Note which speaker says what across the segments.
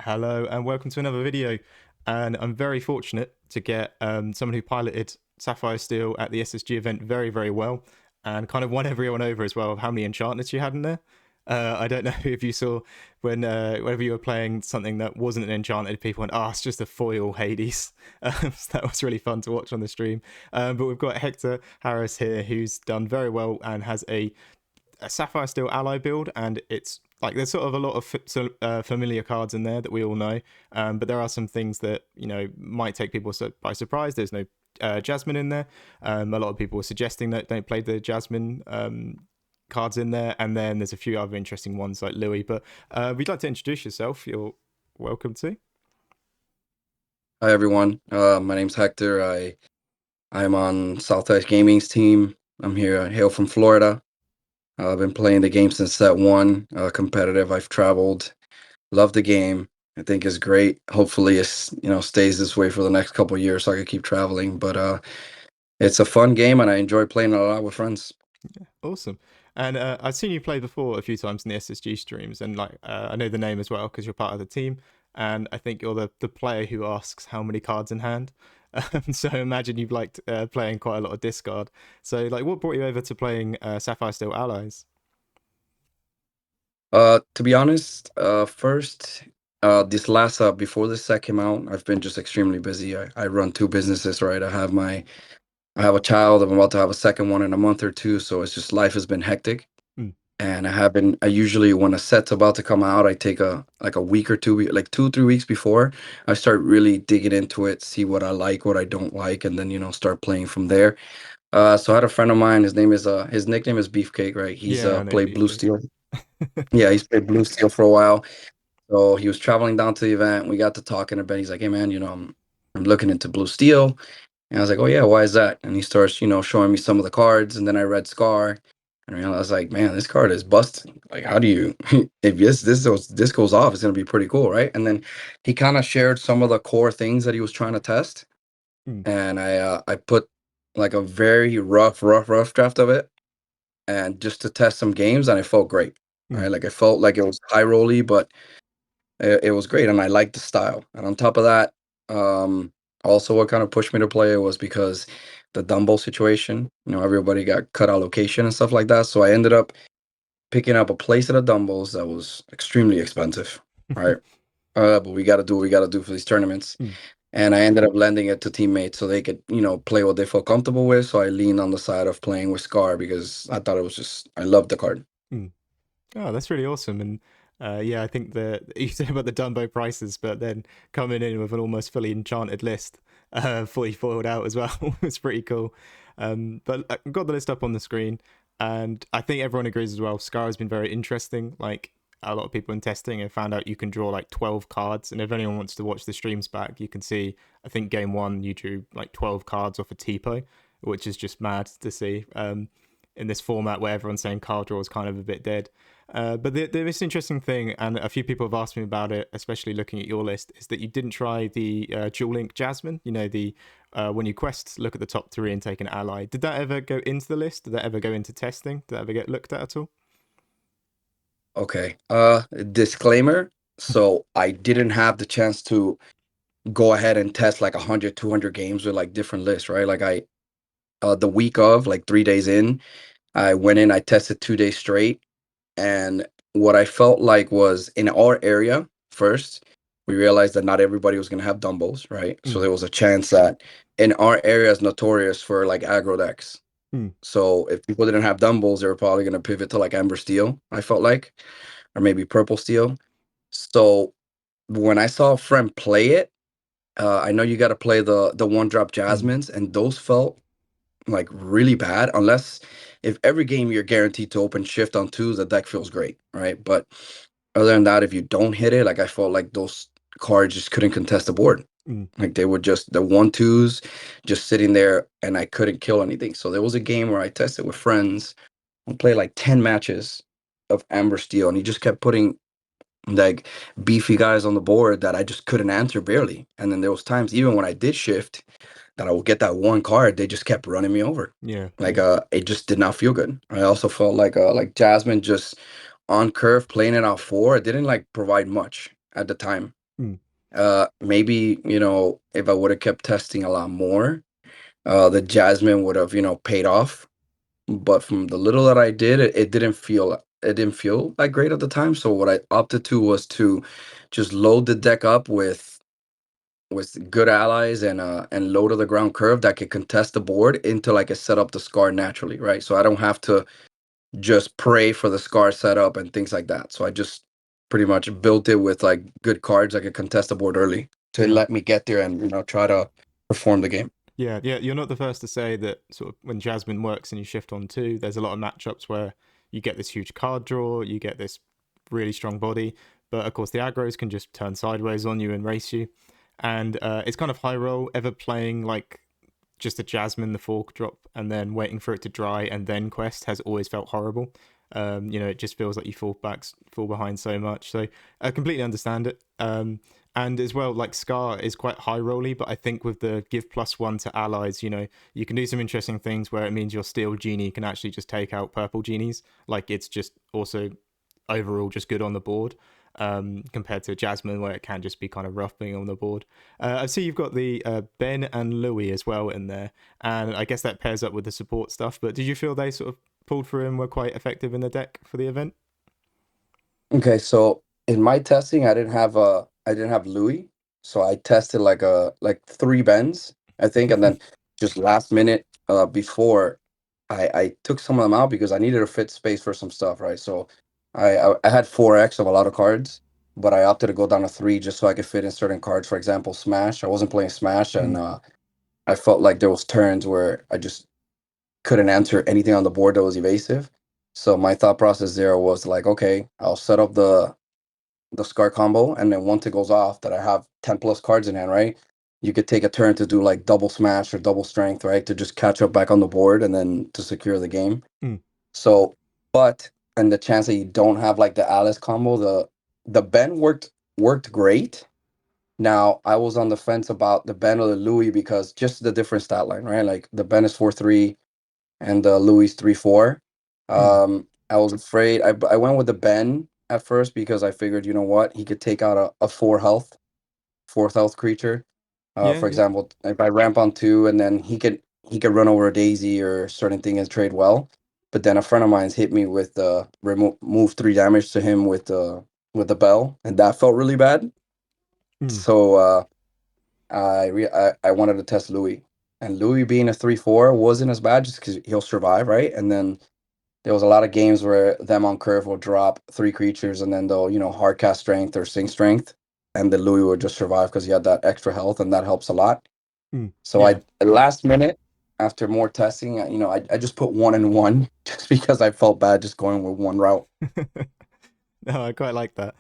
Speaker 1: Hello and welcome to another video. And I'm very fortunate to get someone who piloted Sapphire Steel at the SSG event very, very well and kind of won everyone over as well of how many enchantments you had in there. I don't know if you saw whenever you were playing something that wasn't an enchanted, people went, "Oh, it's just a foil Hades." So that was really fun to watch on the stream. But we've got Hector Heras here, who's done very well and has a Sapphire Steel ally build, and it's like there's sort of a lot of familiar cards in there that we all know, but there are some things that might take people by surprise. There's no Jasmine in there. A lot of people were suggesting that don't play the Jasmine cards in there, and then there's a few other interesting ones like Louis. But we'd like to introduce yourself. You're welcome to.
Speaker 2: Hi everyone. My name's Hector. I'm on Southwest Gaming's team. I'm here. I hail from Florida. I've been playing the game since set one. Competitive. I've traveled. Love the game. I think it's great. Hopefully, it's stays this way for the next couple of years, so I can keep traveling. But it's a fun game, and I enjoy playing it a lot with friends.
Speaker 1: Yeah, awesome. And I've seen you play before a few times in the SSG streams, and I know the name as well because you're part of the team. And I think you're the player who asks how many cards in hand. So I imagine you've liked playing quite a lot of discard. So what brought you over to playing Sapphire Steel Allies?
Speaker 2: To be honest, first, this last before this set came out, I've been just extremely busy. I run two businesses, right? I have a child. I'm about to have a second one in a month or two, so it's just life has been hectic.
Speaker 1: Mm,
Speaker 2: And I usually when a set's about to come out, I take a week or 2 week, like 2 3 weeks before, I start really digging into it, see what I like, what I don't like, and then start playing from there. So I had a friend of mine. His nickname is Beefcake, right? He's
Speaker 1: yeah, I know
Speaker 2: played Blue
Speaker 1: Beefcake.
Speaker 2: Steel. Yeah, he's played Blue Steel for a while. So he was traveling down to the event. We got to talking a bit. He's like, "Hey man, I'm looking into Blue Steel." And I was like, "Oh yeah, why is that?" And he starts, showing me some of the cards. And then I read Scar, and I was like, "Man, this card is busted. Like, how do you if this goes off, it's gonna be pretty cool, right?" And then he kind of shared some of the core things that he was trying to test,
Speaker 1: Mm,
Speaker 2: and I put like a very rough draft of it, and just to test some games, and it felt great.
Speaker 1: mm,
Speaker 2: Right, like I felt like it was high rolly, but it was great, and I liked the style. And on top of that, also what kind of pushed me to play it was because the Dumbo situation. Everybody got cut allocation and stuff like that. So I ended up picking up a place at a Dumbo's that was extremely expensive, right? But we got to do what we got to do for these tournaments.
Speaker 1: mm,
Speaker 2: And I ended up lending it to teammates so they could, play what they felt comfortable with. So I leaned on the side of playing with Scar because I thought it was I loved the card.
Speaker 1: mm. Oh, that's really awesome. And yeah, I think you said about the Dumbo prices, but then coming in with an almost fully enchanted list, fully foiled out as well, it's pretty cool. But I've got the list up on the screen, and I think everyone agrees as well. Scar has been very interesting. Like a lot of people in testing have found out you can draw like 12 cards, and if anyone wants to watch the streams back, you can see. I think game one you drew like 12 cards off a Tipo, which is just mad to see. In this format where everyone's saying card draw is kind of a bit dead. But the most interesting thing, and a few people have asked me about it, especially looking at your list, is that you didn't try the dual link Jasmine. The when you quest, look at the top three and take an ally. Did that ever go into the list? Did that ever go into testing? Did that ever get looked at all?
Speaker 2: Okay. Disclaimer. So I didn't have the chance to go ahead and test like 100, 200 games with like different lists, right? Like the week of, like 3 days in, I went in, I tested 2 days straight. And what I felt like was in our area, first, we realized that not everybody was going to have Dumbles, right? So
Speaker 1: Mm,
Speaker 2: there was a chance that in our area is notorious for like aggro decks.
Speaker 1: mm,
Speaker 2: So if people didn't have Dumbles, they were probably going to pivot to like Ember Steel, I felt like, or maybe Purple Steel. So when I saw a friend play it, I know you got to play the one drop
Speaker 1: mm,
Speaker 2: Jasmines, and those felt like really bad. Unless if every game you're guaranteed to open shift on twos, the deck feels great, right? But other than that, if you don't hit it, like I felt like those cards just couldn't contest the board.
Speaker 1: mm,
Speaker 2: Like they were just the 1 2s just sitting there, and I couldn't kill anything. So there was a game where I tested with friends and played like 10 matches of Amber Steel, and he just kept putting like beefy guys on the board that I just couldn't answer barely. And then there was times even when I did shift that I would get that one card, they just kept running me over.
Speaker 1: yeah,
Speaker 2: Like
Speaker 1: yeah.
Speaker 2: it just did not feel good. I also felt like Jasmine just on curve playing it out four, it didn't like provide much at the time.
Speaker 1: Mm.
Speaker 2: Maybe, if I would have kept testing a lot more, the Jasmine would have, paid off. But from the little that I did, it didn't feel that great at the time. So what I opted to was to just load the deck up with good allies and low to the ground curve that could contest the board until I could set up the Scar naturally, right? So I don't have to just pray for the Scar setup and things like that. So I just pretty much built it with like good cards that could contest the board early to
Speaker 1: Yeah.
Speaker 2: let me get there and try to perform the game.
Speaker 1: Yeah, yeah, you're not the first to say that sort of when Jasmine works and you shift on two, there's a lot of matchups where you get this huge card draw, you get this really strong body, but of course the aggros can just turn sideways on you and race you. And it's kind of high roll, ever playing like just a Jasmine, the fork drop, and then waiting for it to dry and then quest has always felt horrible. It just feels like you fall behind so much. So I completely understand it. And as well, like Scar is quite high rolly, but I think with the give +1 to allies, you can do some interesting things where it means your steel genie can actually just take out purple genies. Like it's just also overall just good on the board. Compared to Jasmine, where it can just be kind of rough being on the board. I see you've got the Ben and Louis as well in there, and I guess that pairs up with the support stuff. But did you feel they sort of pulled through and were quite effective in the deck for the event?
Speaker 2: Okay, so in my testing, I didn't have Louis, so I tested like three bends, I think, and then just last minute before I took some of them out because I needed to fit space for some stuff, right? So I had 4x of a lot of cards, but I opted to go down to three just so I could fit in certain cards. For example, Smash. I wasn't playing Smash, and
Speaker 1: Mm,
Speaker 2: I felt like there was turns where I just couldn't answer anything on the board that was evasive. So my thought process there was like, okay, I'll set up the Scar combo, and then once it goes off, that I have 10 plus cards in hand, right? You could take a turn to do like double smash or double strength, right? To just catch up back on the board and then to secure the game.
Speaker 1: mm,
Speaker 2: So, but and the chance that you don't have like the Alice combo, the Ben worked great. Now I was on the fence about the Ben or the Louis because just the different stat line, right? Like the Ben is 4-3 and Louis 3-4.
Speaker 1: mm.
Speaker 2: I was afraid. I went with the Ben at first because I figured, you know what, he could take out a fourth health creature.
Speaker 1: Yeah,
Speaker 2: For
Speaker 1: yeah.
Speaker 2: example, if I ramp on two, and then he could run over a daisy or certain thing and trade well. But then a friend of mine's hit me with move 3 damage to him with the bell, and that felt really bad.
Speaker 1: Mm.
Speaker 2: So I wanted to test Louis, and Louis being a 3-4 wasn't as bad just because he'll survive, right? And then there was a lot of games where them on curve will drop three creatures and then they'll, hard cast strength or sing strength. And the Louis would just survive because he had that extra health and that helps a lot.
Speaker 1: Mm.
Speaker 2: So
Speaker 1: Yeah.
Speaker 2: last minute, after more testing, I just put 1 and 1 just because I felt bad just going with one route.
Speaker 1: No, I quite like that.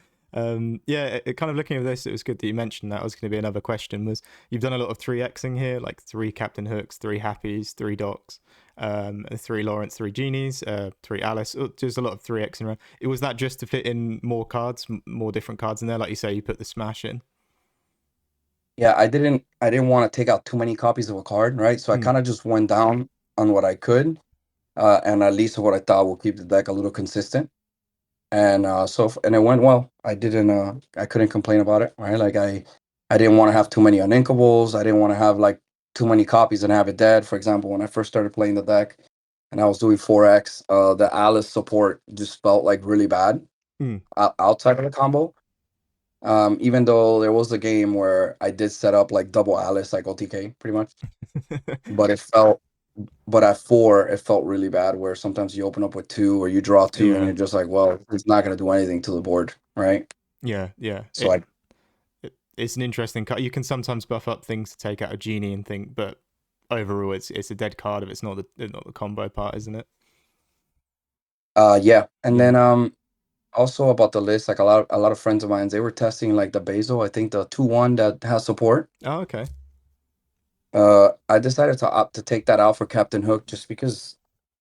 Speaker 1: Yeah, kind of looking at this, it was good that you mentioned that. Was going to be another question. Was you've done a lot of 3xing here, like three Captain Hooks, three Happies, three Docs, three Lawrence, three Genies, three Alice. Just a lot of 3xing around. It was that just to fit in more cards, more different cards in there. Like you say, you put the Smash in.
Speaker 2: Yeah, I didn't want to take out too many copies of a card, right? So I
Speaker 1: Mm,
Speaker 2: kind of just went down on what I could, and at least what I thought will keep the deck a little consistent. And and it went well. I couldn't complain about it, right? Like I didn't want to have too many uninkables. I didn't want to have like too many copies and have it dead. For example, when I first started playing the deck and I was doing 4x, the Alice support just felt like really bad
Speaker 1: mm.
Speaker 2: outside of the combo. Even though there was a game where I did set up like double Alice, like OTK pretty much, but but at four, it felt really bad where sometimes you open up with two or you draw two and
Speaker 1: Yeah,
Speaker 2: you're just like, well, it's not going to do anything to the board, right?
Speaker 1: yeah, yeah.
Speaker 2: So I,
Speaker 1: It's an interesting card. You can sometimes buff up things to take out a genie and think, but overall, it's a dead card if it's not the combo part, isn't it?
Speaker 2: yeah. And
Speaker 1: Yeah.
Speaker 2: then, also about the list, like a lot of friends of mine, they were testing like the Basil, I think the 2-1 that has support.
Speaker 1: Oh, okay.
Speaker 2: I decided to opt to take that out for Captain Hook just because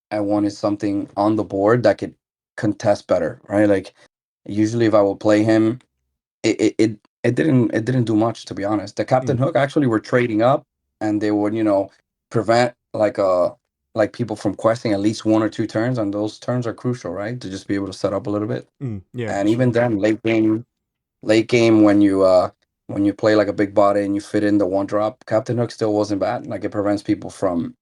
Speaker 2: I wanted something on the board that could contest better, right? Like usually if I would play him, it didn't do much, to be honest. The Captain
Speaker 1: Mm,
Speaker 2: Hook actually were trading up, and they would prevent like people from questing at least 1 or 2 turns, and those turns are crucial, right? To just be able to set up a little bit.
Speaker 1: yeah, for
Speaker 2: And even
Speaker 1: sure.
Speaker 2: then, late game when you when you play like a big body and you fit in the one drop, Captain Hook still wasn't bad. Like it prevents people from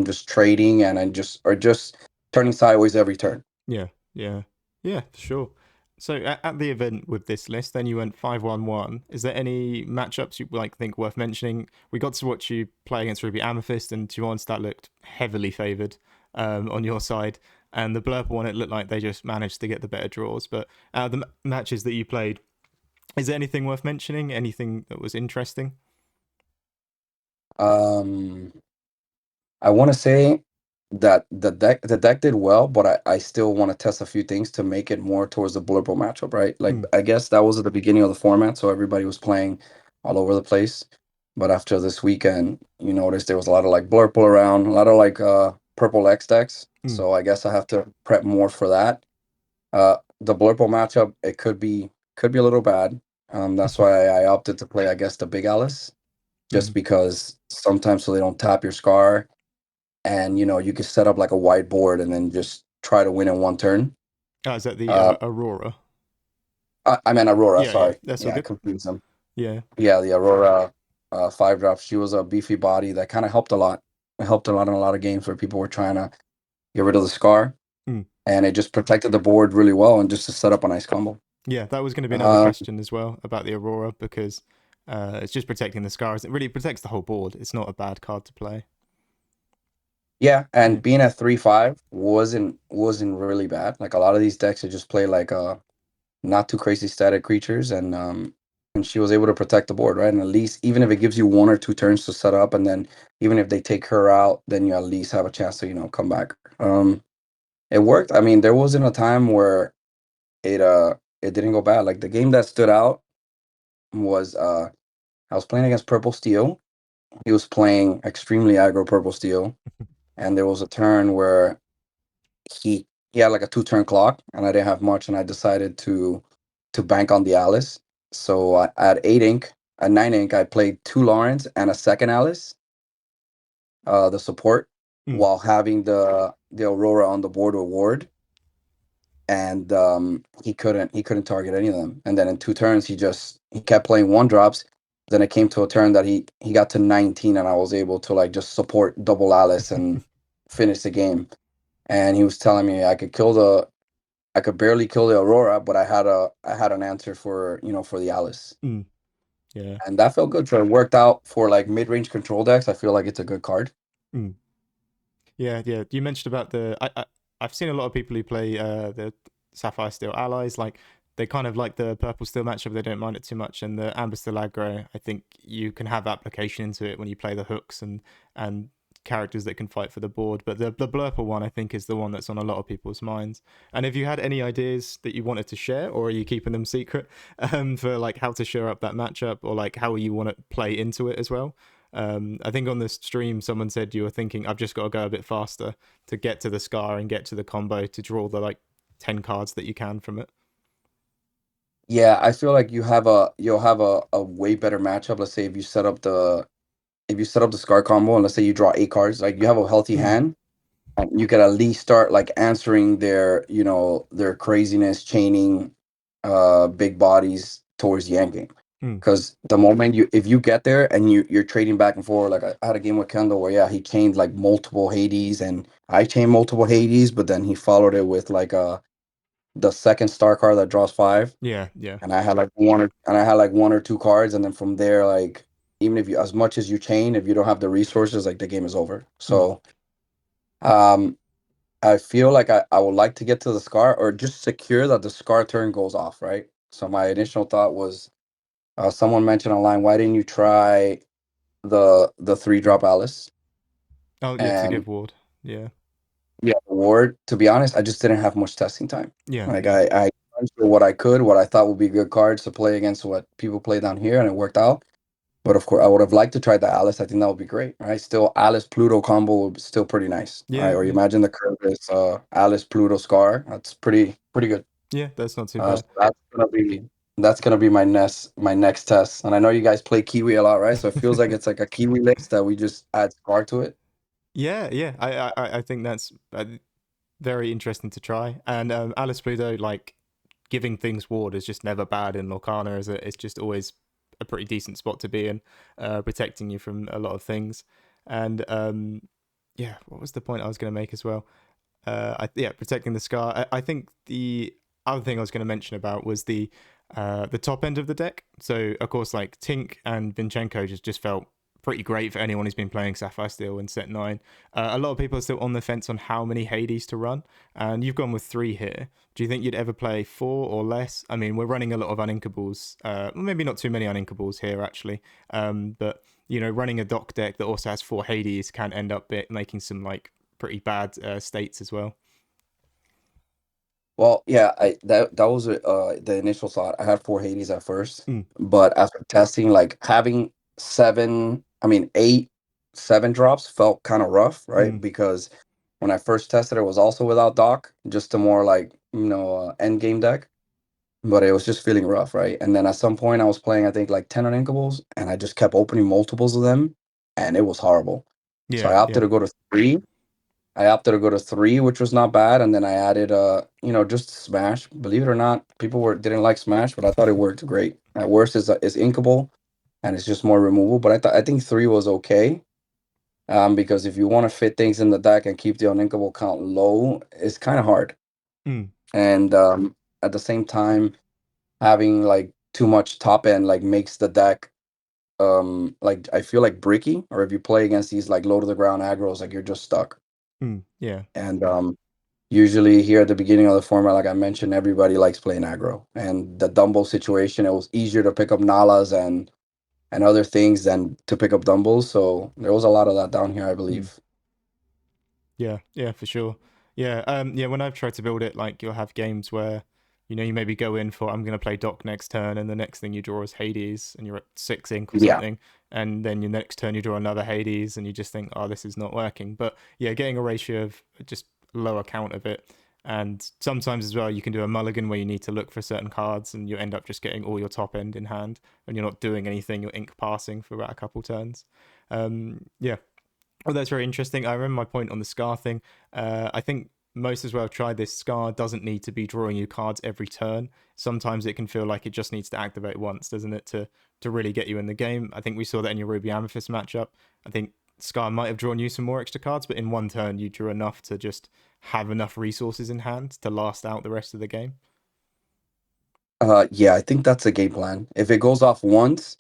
Speaker 2: just trading and just or just turning sideways every turn.
Speaker 1: Yeah, yeah, yeah, for sure. So at the event with this list, then you went 5-1-1. Is there any matchups you like think worth mentioning? We got to watch you play against Ruby Amethyst, and to be honest, that looked heavily favoured on your side. And the Blurple one, it looked like they just managed to get the better draws. But out of the matches that you played, is there anything worth mentioning? Anything that was interesting?
Speaker 2: Um, I want to say that the deck did well, but I still want to test a few things to make it more towards the Blurple matchup, right? Like
Speaker 1: Mm,
Speaker 2: I guess that was at the beginning of the format, so everybody was playing all over the place. But after this weekend, you noticed there was a lot of like Blurple around, a lot of like purple X decks.
Speaker 1: mm.
Speaker 2: So I guess I have to prep more for that. The Blurple matchup, it could be a little bad. That's why I opted to play, I guess, the Big Alice, just
Speaker 1: Mm.
Speaker 2: because sometimes so they don't tap your Scar, and you can set up like a whiteboard and then just try to win in one turn.
Speaker 1: Oh, is that the
Speaker 2: Uh,
Speaker 1: Aurora?
Speaker 2: I meant Aurora.
Speaker 1: Yeah, yeah,
Speaker 2: Sorry,
Speaker 1: that's all
Speaker 2: yeah, I
Speaker 1: good.
Speaker 2: confused them.
Speaker 1: Yeah.
Speaker 2: Yeah, the Aurora 5 drop. She was a beefy body that kind of helped a lot. It helped a lot in a lot of games where people were trying to get rid of the Scar,
Speaker 1: Mm.
Speaker 2: and it just protected the board really well and just to set up a nice combo.
Speaker 1: Yeah, that was going to be another
Speaker 2: Uh,
Speaker 1: question as well about the Aurora because it's just protecting the scars. It really protects the whole board. It's not a bad card to play.
Speaker 2: Yeah, and
Speaker 1: Yeah.
Speaker 2: being at 3-5 wasn't really bad. Like a lot of these decks that just play like not too crazy static creatures, and she was able to protect the board, right? And at least even if it gives you 1 or 2 turns to set up, and then even if they take her out, then you at least have a chance to come back. It worked. I mean, there wasn't a time where it didn't go bad. Like the game that stood out was I was playing against Purple Steel. He was playing extremely aggro Purple Steel, and there was a turn where he had like a 2 turn clock, and I didn't have much, and I decided to bank on the Alice. So at 8 ink, at 9 ink, I played 2 Lawrence and a second Alice, the support,
Speaker 1: Mm.
Speaker 2: while having the Aurora on the board with Ward, and he couldn't target any of them. And then in 2 turns, he kept playing 1 drops. Then it came to a turn that he got to 19, and I was able to like just support double Alice and finish the game. And he was telling me I could barely kill the Aurora, but I had an answer for the Alice.
Speaker 1: Mm. Yeah.
Speaker 2: And that felt good. So it worked out for like mid-range control decks. I feel like it's a good card.
Speaker 1: Mm. Yeah, yeah. You mentioned about I've seen a lot of people who play the Sapphire Steel allies. Like they kind of like the purple steel matchup. They don't mind it too much. And the amber steel aggro, I think you can have application into it when you play the hooks and characters that can fight for the board. But the blurple one, I think, is the one that's on a lot of people's minds. And if you had any ideas that you wanted to share, or are you keeping them secret, for like how to shore up that matchup, or like how you want to play into it as well? I think on the stream, someone said you were thinking, I've just got to go a bit faster to get to the Scar and get to the combo to draw the like 10 cards that you can from it.
Speaker 2: Yeah, I feel like you'll have a way better matchup. Let's say if you set up the Scar combo and let's say you draw 8 cards, like you have a healthy
Speaker 1: Mm,
Speaker 2: hand, and you could at least start like answering their craziness chaining big bodies towards the end game.
Speaker 1: mm,
Speaker 2: Because the moment if you get there and you're trading back and forth, like I had a game with Kendall where yeah, he chained like multiple Hades, and I chained multiple Hades, but then he followed it with like the second star card that draws 5,
Speaker 1: yeah, yeah.
Speaker 2: and I had like 1 or 2 cards, and then from there, like even if you as much as you chain, if you don't have the resources, like the game is over.
Speaker 1: Mm,
Speaker 2: So um I feel like I would like to get to the Scar, or just secure that the Scar turn goes off, right? So my initial thought was, someone mentioned online, why didn't you try the 3 drop Alice?
Speaker 1: oh, yeah, to
Speaker 2: And
Speaker 1: give ward. Yeah,
Speaker 2: yeah, the Ward. To be honest, I just didn't have much testing time.
Speaker 1: yeah,
Speaker 2: Like
Speaker 1: yeah.
Speaker 2: I went for what I thought would be good cards to play against what people play down here, and it worked out. But of course, I would have liked to try the Alice. I think that would be great, right? Still, Alice Pluto combo would be still pretty nice, right?
Speaker 1: Yeah,
Speaker 2: Or you
Speaker 1: yeah.
Speaker 2: imagine the curve is Alice Pluto Scar. That's pretty good.
Speaker 1: Yeah, that's not too
Speaker 2: So
Speaker 1: bad.
Speaker 2: that's gonna be my next test. And I know you guys play Kiwi a lot, right? So it feels like it's like a Kiwi list that we just add Scar to it.
Speaker 1: Yeah, yeah. I think that's very interesting to try. And Alice Pluto, like giving things ward is just never bad in Lorcana, is it? It's just always a pretty decent spot to be in, protecting you from a lot of things. And yeah, what was the point I was going to make as well? Yeah, protecting the Scar. I think the other thing I was going to mention about was the top end of the deck. So of course, like Tink and Vinchenko just felt pretty great for anyone who's been playing Sapphire Steel in set 9. A lot of people are still on the fence on how many Hades to run, and you've gone with 3 here. Do you think you'd ever play 4 or less? I mean, we're running a lot of uninkables, maybe not too many uninkables here actually, but you know, running a dock deck that also has 4 Hades can end up making some like pretty bad states as well.
Speaker 2: Well, yeah, I that was the initial thought. I had 4 Hades at first,
Speaker 1: Mm,
Speaker 2: but after testing, like having seven, I mean 8, 7 drops felt kind of rough, right?
Speaker 1: mm,
Speaker 2: Because when I first tested, it was also without dock, just a more like end game deck, but it was just feeling rough, right? And then at some point, I was playing, I think like 10 uninkables, and I just kept opening multiples of them, and it was horrible. So
Speaker 1: yeah,
Speaker 2: I opted
Speaker 1: yeah.
Speaker 2: to go to 3. I opted to go to 3, which was not bad, and then I added just Smash. Believe it or not, people were didn't like Smash, but I thought it worked great. At worst, is inkable, and it's just more removal. But I think 3 was okay, because if you want to fit things in the deck and keep the uninkable count low, it's kind of hard.
Speaker 1: Mm,
Speaker 2: And at the same time, having like too much top end like makes the deck like I feel like bricky, or if you play against these like low to the ground aggros, like you're just stuck.
Speaker 1: yeah.
Speaker 2: And usually here at the beginning of the format, like I mentioned, everybody likes playing aggro. And the Dumble situation, it was easier to pick up Nalas and other things than to pick up Dumbles. So there was a lot of that down here, I
Speaker 1: Mm.
Speaker 2: believe.
Speaker 1: Yeah, yeah, for sure. Yeah, yeah. When I've tried to build it, like you'll have games where, you know, you maybe go in for I'm gonna play Doc next turn, and the next thing you draw is Hades, and you're at 6 ink or
Speaker 2: Yeah.
Speaker 1: something, and then your next turn you draw another Hades, and you just think, oh, this is not working. But yeah, getting a ratio of just lower count of it, and sometimes as well you can do a mulligan where you need to look for certain cards, and you end up just getting all your top end in hand, and you're not doing anything. You're ink passing for about a couple turns. Yeah, oh, that's very interesting. I remember my point on the Scar thing. I think most as well have tried this. Scar doesn't need to be drawing you cards every turn. Sometimes it can feel like it just needs to activate once, doesn't it, to really get you in the game. I think we saw that in your Ruby Amethyst matchup. I think Scar might have drawn you some more extra cards, but in one turn you drew enough to just have enough resources in hand to last out the rest of the game.
Speaker 2: Yeah, I think that's a game plan. If it goes off once,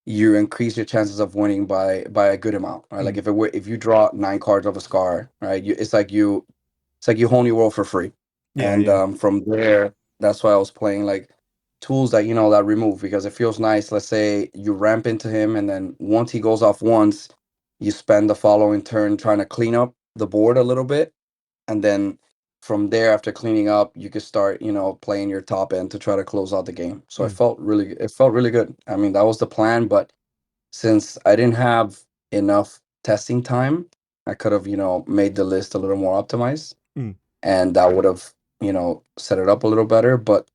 Speaker 2: you increase your chances of winning by a good amount, right? Like
Speaker 1: Mm.
Speaker 2: if you draw 9 cards of a Scar, right? It's like you hone your world for free.
Speaker 1: Yeah,
Speaker 2: And
Speaker 1: yeah.
Speaker 2: from there, that's why I was playing like tools that that remove, because it feels nice. Let's say you ramp into him, and then once he goes off once, you spend the following turn trying to clean up the board a little bit, and then from there, after cleaning up, you could start playing your top end to try to close out the game. So
Speaker 1: Mm.
Speaker 2: it felt really good. I mean, that was the plan, but since I didn't have enough testing time, I could have made the list a little more optimized,
Speaker 1: Mm.
Speaker 2: and that would have set it up a little better. But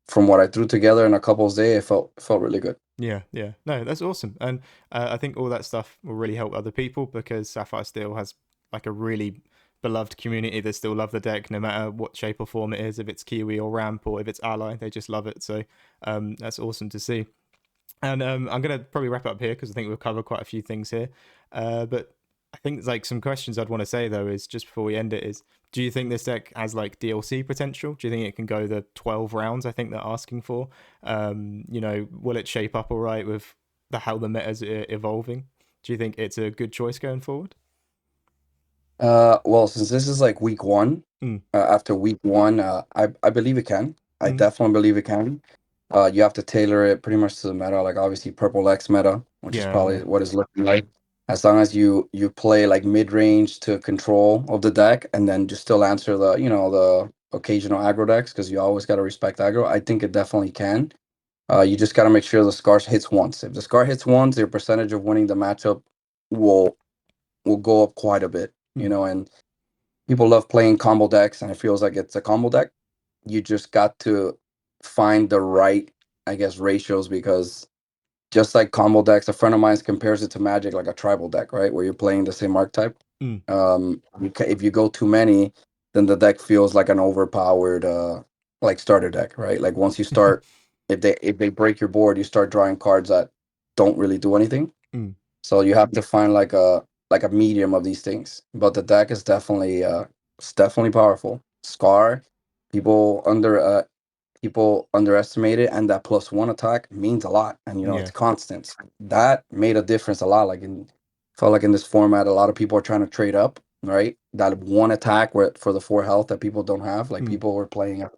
Speaker 2: from what I threw together in a couple of days, it felt really good.
Speaker 1: Yeah, yeah. No, that's awesome. And I think all that stuff will really help other people because Sapphire Steel has like a really beloved community that still love the deck no matter what shape or form it is, if it's Kiwi or Ramp or if it's Ally, they just love it. So that's awesome to see. And I'm gonna probably wrap up here because I think we've covered quite a few things here. But I think like some questions I'd want to say though is just before we end it is, do you think this deck has like DLC potential? Do you think it can go the 12 rounds? I think they're asking for. You know, will it shape up all right with how the meta's evolving? Do you think it's a good choice going forward?
Speaker 2: Well, since this is like week one,
Speaker 1: Mm,
Speaker 2: after week one, I believe it can. I
Speaker 1: mm,
Speaker 2: definitely believe it can. You have to tailor it pretty much to the meta, like obviously purple X meta, which is
Speaker 1: yeah, yeah.
Speaker 2: probably what it's looking like. As long as you play like mid range to control of the deck, and then just still answer the occasional aggro decks, because you always got to respect aggro. I think it definitely can. You just got to make sure the scar hits once. If the scar hits once, your percentage of winning the matchup will will go up quite a bit.
Speaker 1: Mm,
Speaker 2: And people love playing combo decks, and it feels like it's a combo deck. You just got to find the right, I guess, ratios, because just like combo decks, a friend of mine compares it to Magic, like a tribal deck, right? Where you're playing the same archetype.
Speaker 1: mm,
Speaker 2: If you go too many, then the deck feels like an overpowered, like starter deck, right? Like once you start if they break your board, you start drawing cards that don't really do anything.
Speaker 1: Mm.
Speaker 2: So you have to find like a medium of these things. But the deck is definitely it's definitely powerful. Scar, people underestimate it, and that +1 attack means a lot, and it's
Speaker 1: Yeah.
Speaker 2: constant. That made a difference a lot. Like felt like in this format, a lot of people are trying to trade up, right? That one attack where for the 4 health that people don't have. Like
Speaker 1: Mm.
Speaker 2: people were playing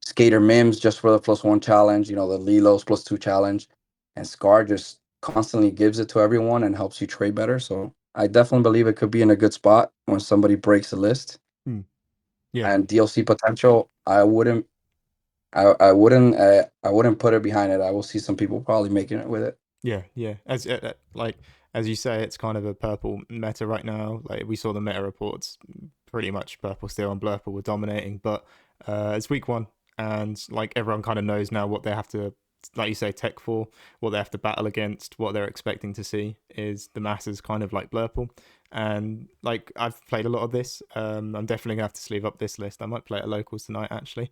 Speaker 2: Skater Mims just for the +1 challenge, the Lilos +2 challenge, and Scar just constantly gives it to everyone and helps you trade better. So I definitely believe it could be in a good spot when somebody breaks the list.
Speaker 1: Mm. Yeah.
Speaker 2: And DLC potential, I wouldn't put it behind it. I will see some people probably making it with it.
Speaker 1: Yeah, yeah. As like as you say, it's kind of a purple meta right now. Like we saw the meta reports, pretty much purple still and blurple were dominating. But it's week one, and like everyone kind of knows now what they have to, like you say, tech for, what they have to battle against, what they're expecting to see is the masses kind of like blurple. And like I've played a lot of this. I'm definitely gonna have to sleeve up this list. I might play it at locals tonight actually.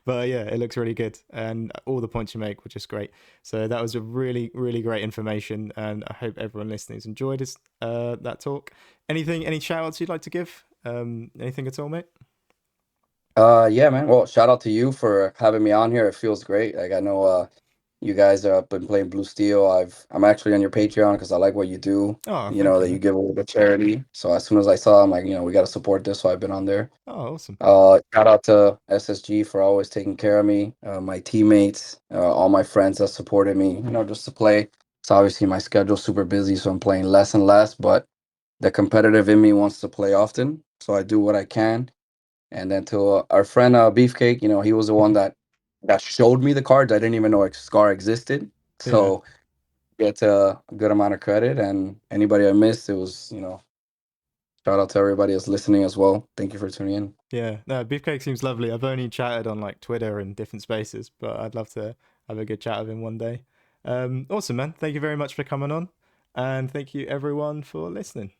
Speaker 1: But yeah, it looks really good, and all the points you make were just great. So that was a really, really great information, and I hope everyone listening has enjoyed that talk. Any shout outs you'd like to give? Anything at all, mate?
Speaker 2: Yeah, man. Well, shout out to you for having me on here. It feels great. Like I know you guys have been playing Blue Steel. I'm actually on your Patreon because I like what you do.
Speaker 1: Oh, thank you,
Speaker 2: That you
Speaker 1: man.
Speaker 2: give away to charity. So as soon as I saw, I'm like, we got to support this. So I've been on there.
Speaker 1: Oh, awesome.
Speaker 2: Shout out to SSG for always taking care of me, my teammates, all my friends that supported me, just to play. It's obviously my schedule's super busy, so I'm playing less and less, but the competitive in me wants to play often. So I do what I can. And then to our friend Beefcake, he was the one that showed me the cards. I didn't even know Scar existed.
Speaker 1: Yeah,
Speaker 2: So get a good amount of credit. And anybody I missed, it was, shout out to everybody that's listening as well. Thank you for tuning in.
Speaker 1: yeah. No, Beefcake seems lovely. I've only chatted on like Twitter and different spaces, but I'd love to have a good chat with him one day. Awesome, man. Thank you very much for coming on, and thank you everyone for listening.